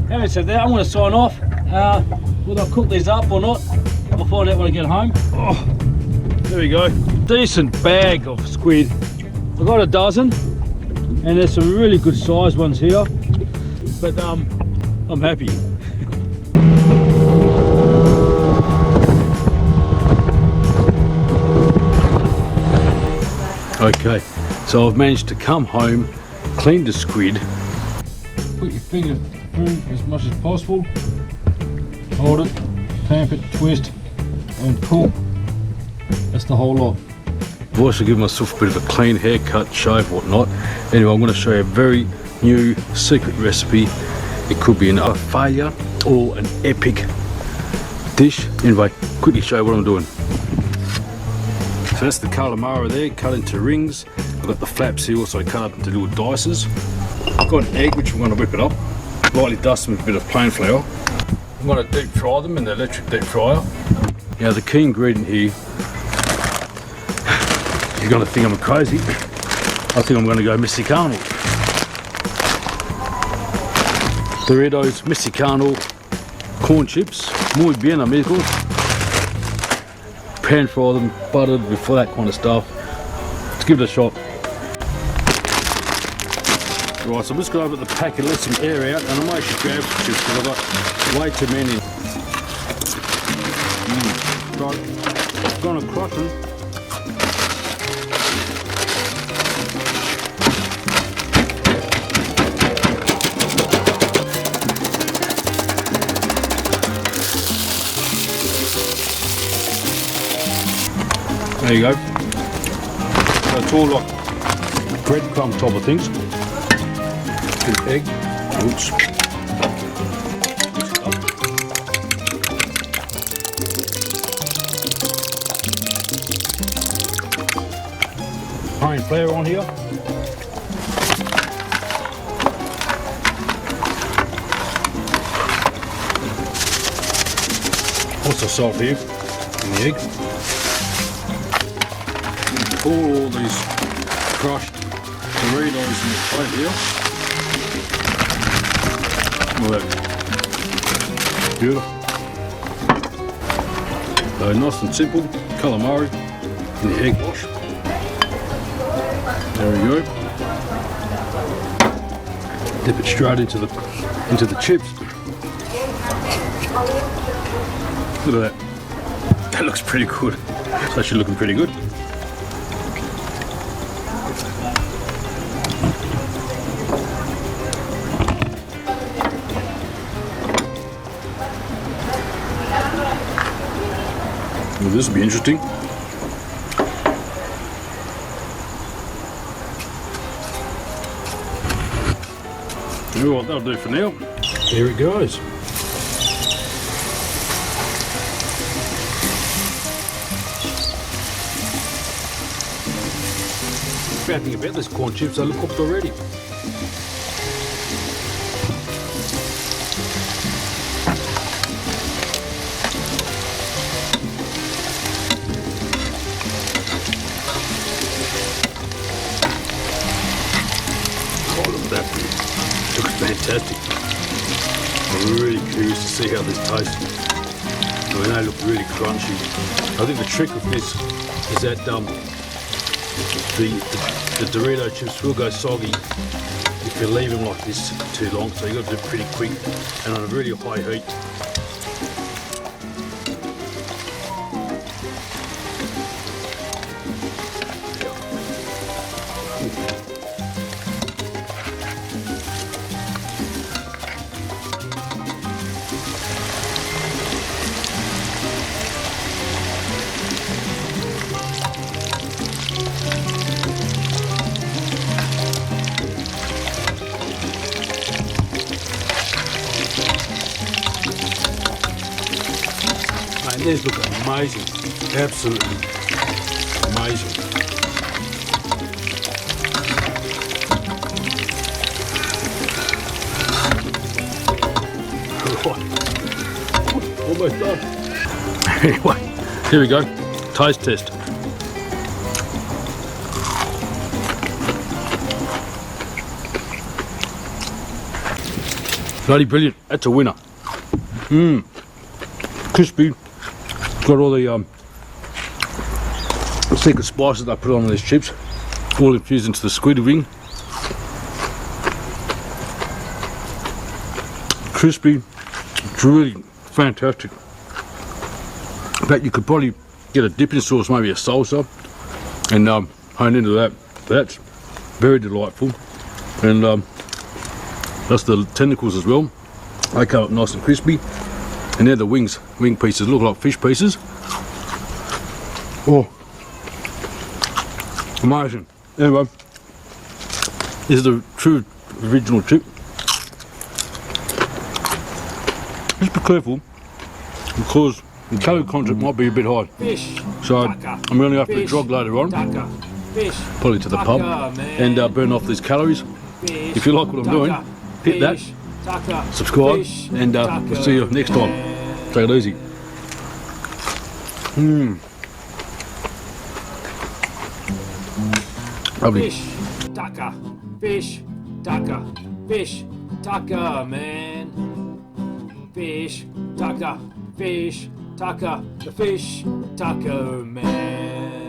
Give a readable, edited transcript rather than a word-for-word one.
having said that, I'm going to sign off. Whether I'll cook these up or not, I'll find out when I get home. Oh, there we go. Decent bag of squid. I got a dozen, and there's some really good sized ones here. But I'm happy. Okay, so I've managed to come home, clean the squid. Put your finger through as much as possible. Hold it, tamp it, twist, and pull. That's the whole lot. I've also given myself a bit of a clean haircut, shave, whatnot. Anyway, I'm going to show you a very new secret recipe. It could be a failure or an epic dish. Anyway, quickly show you what I'm doing. So that's the calamari there, cut into rings. I've got the flaps here also cut up into little dices. I've got an egg which I'm going to whip it up. Lightly dust them with a bit of plain flour. I'm going to deep fry them in the electric deep fryer. Now the key ingredient here, you're going to think I'm crazy. I think I'm going to go Mexicano. Doritos Mexicano corn chips, muy bien amigos. Pan fry them, buttered with that kind of stuff. Let's give it a shot. Right, so I'm just going to open the packet, let some air out, and I might actually grab some chips because I've got way too many. Right, I'm going to crush them. There you go. So it's all like breadcrumb type of things. Good egg. Oops. Plain flour on here. Also salt here in the egg. Pour all these crushed Doritos in the plate here. Look at that. Beautiful. So nice and simple, calamari in the egg wash. There we go. Dip it straight into the chips. Look at that. That looks pretty good. It's actually looking pretty good. Well, this will be interesting. Well, that'll do for now. Here it goes. Fapping about this corn chips, they look cooked already. Oh, look at that. Looks fantastic. I'm really curious to see how this tastes. I mean, they look really crunchy. I think the trick of this is that the Dorito chips will go soggy if you leave them like this too long, so you've got to do it pretty quick and on a really high heat. Man, these look amazing, absolutely amazing. Almost done. Anyway, here we go, taste test. Bloody brilliant. That's a winner. Mmm. Crispy. Got all the secret spices I put on these chips. All infused into the squid wing. Crispy. It's really fantastic. In fact, you could probably get a dipping sauce, maybe a salsa, and hone into that. That's very delightful. And that's the tentacles as well. They come up nice and crispy. And they're the wing pieces, look like fish pieces. Oh, amazing. Anyway, this is the true original chip. Just be careful, because the calorie content might be a bit high. Fish. So I'm going to have to jog later on, probably to the pub, and burn off these calories. If you like what I'm doing, hit that, subscribe, and we'll see you next time. Take it easy. Lovely. Fish, tucker, fish, tucker, fish, tucker, man. Fish, tucker, the fish, tucker, man.